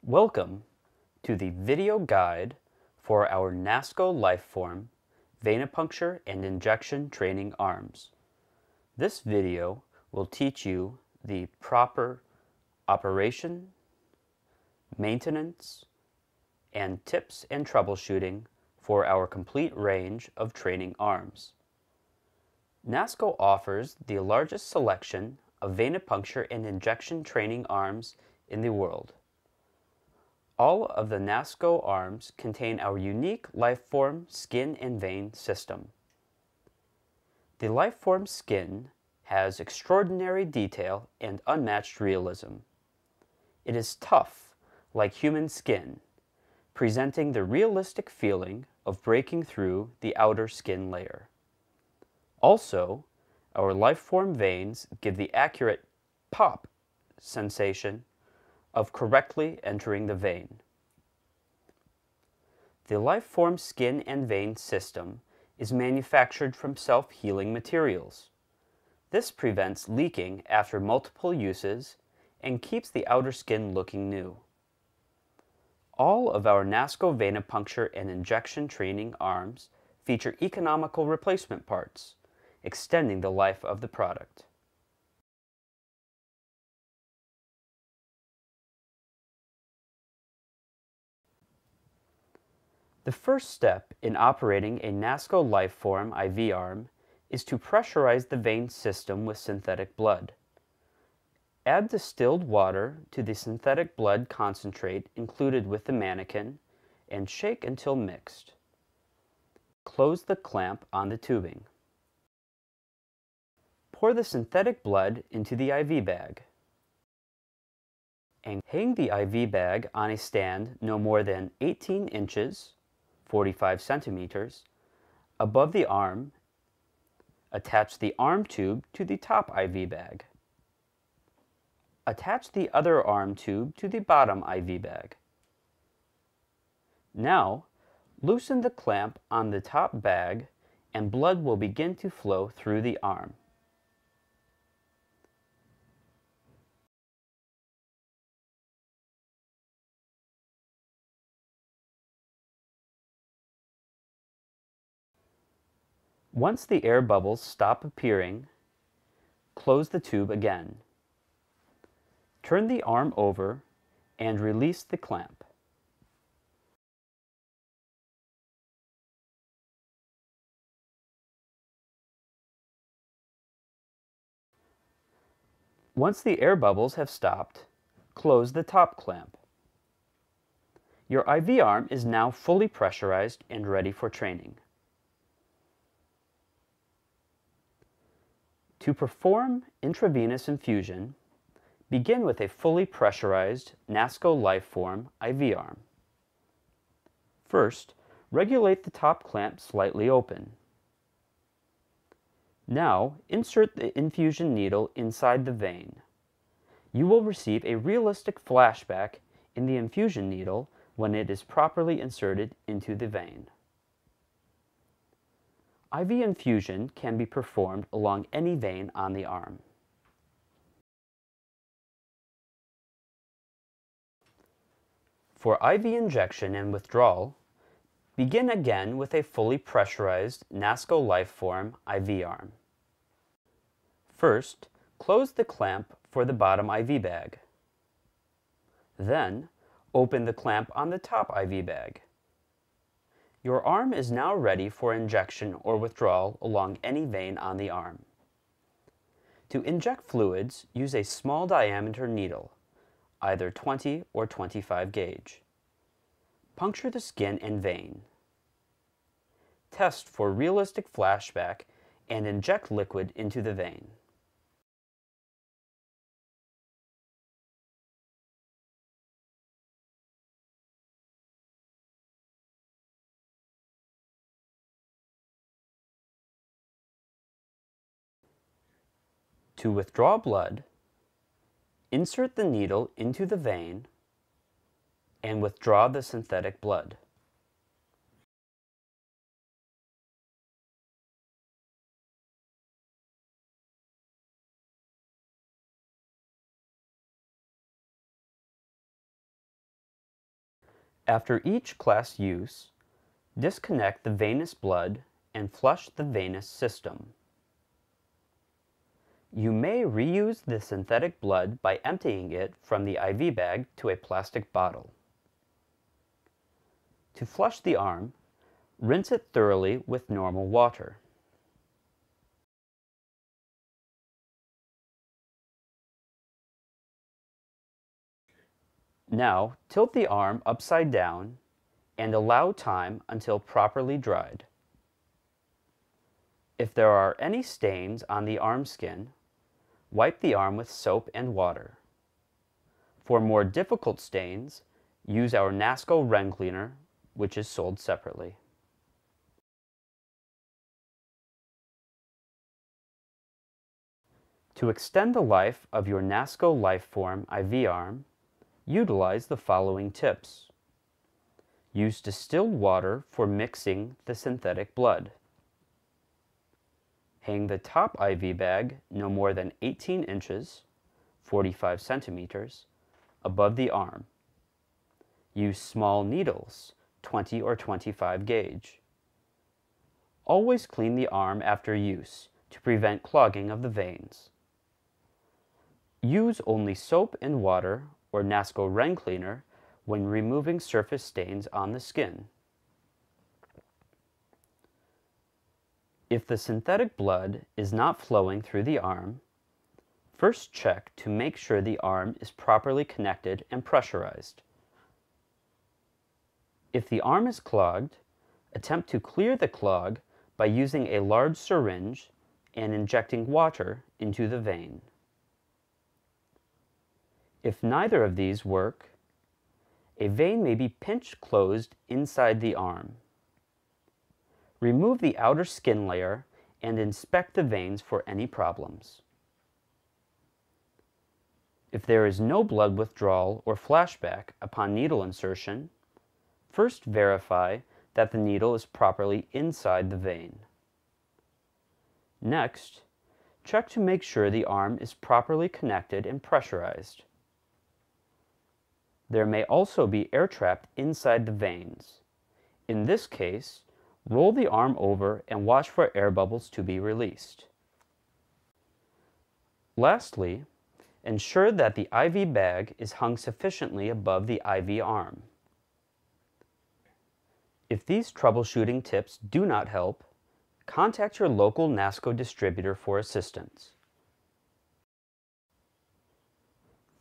Welcome to the video guide for our NASCO Lifeform Venipuncture and Injection Training Arms. This video will teach you the proper operation, maintenance, and tips and troubleshooting for our complete range of training arms. NASCO offers the largest selection of venipuncture and injection training arms in the world. All of the NASCO arms contain our unique Lifeform skin and vein system. The Lifeform skin has extraordinary detail and unmatched realism. It is tough, like human skin, presenting the realistic feeling of breaking through the outer skin layer. Also, our Lifeform veins give the accurate pop sensation of correctly entering the vein. The Lifeform skin and vein system is manufactured from self-healing materials. This prevents leaking after multiple uses and keeps the outer skin looking new. All of our NASCO venipuncture and injection training arms feature economical replacement parts, extending the life of the product. The first step in operating a NASCO Lifeform IV arm is to pressurize the vein system with synthetic blood. Add distilled water to the synthetic blood concentrate included with the mannequin and shake until mixed. Close the clamp on the tubing. Pour the synthetic blood into the IV bag. And hang the IV bag on a stand no more than 18 inches 45 centimeters above the arm. Attach the arm tube to the top IV bag. Attach the other arm tube to the bottom IV bag. Now, loosen the clamp on the top bag and blood will begin to flow through the arm. Once the air bubbles stop appearing, close the tube again. Turn the arm over and release the clamp. Once the air bubbles have stopped, close the top clamp. Your IV arm is now fully pressurized and ready for training. To perform intravenous infusion, begin with a fully pressurized NASCO Lifeform IV arm. First, regulate the top clamp slightly open. Now, insert the infusion needle inside the vein. You will receive a realistic flashback in the infusion needle when it is properly inserted into the vein. IV infusion can be performed along any vein on the arm. For IV injection and withdrawal, begin again with a fully pressurized NASCO Lifeform IV arm. First, close the clamp for the bottom IV bag. Then, open the clamp on the top IV bag. Your arm is now ready for injection or withdrawal along any vein on the arm. To inject fluids, use a small diameter needle, either 20 or 25 gauge. Puncture the skin and vein. Test for realistic flashback and inject liquid into the vein. To withdraw blood, insert the needle into the vein and withdraw the synthetic blood. After each class use, disconnect the venous blood and flush the venous system. You may reuse the synthetic blood by emptying it from the IV bag to a plastic bottle. To flush the arm, rinse it thoroughly with normal water. Now, tilt the arm upside down and allow time until properly dried. If there are any stains on the arm skin, wipe the arm with soap and water. For more difficult stains, use our NASCO Ren Cleaner, which is sold separately. To extend the life of your NASCO Lifeform IV arm, utilize the following tips. Use distilled water for mixing the synthetic blood. Hang the top IV bag no more than 18 inches, 45 centimeters, above the arm. Use small needles, 20 or 25 gauge. Always clean the arm after use to prevent clogging of the veins. Use only soap and water or NASCO Ren Cleaner when removing surface stains on the skin. If the synthetic blood is not flowing through the arm, first check to make sure the arm is properly connected and pressurized. If the arm is clogged, attempt to clear the clog by using a large syringe and injecting water into the vein. If neither of these work, a vein may be pinched closed inside the arm. Remove the outer skin layer and inspect the veins for any problems. If there is no blood withdrawal or flashback upon needle insertion, first verify that the needle is properly inside the vein. Next, check to make sure the arm is properly connected and pressurized. There may also be air trapped inside the veins. In this case, roll the arm over and watch for air bubbles to be released. Lastly, ensure that the IV bag is hung sufficiently above the IV arm. If these troubleshooting tips do not help, contact your local NASCO distributor for assistance.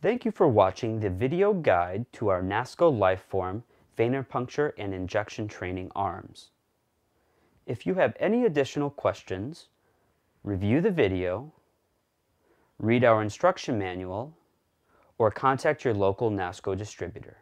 Thank you for watching the video guide to our NASCO Lifeform venipuncture and injection training arms. If you have any additional questions, review the video, read our instruction manual, or contact your local NASCO distributor.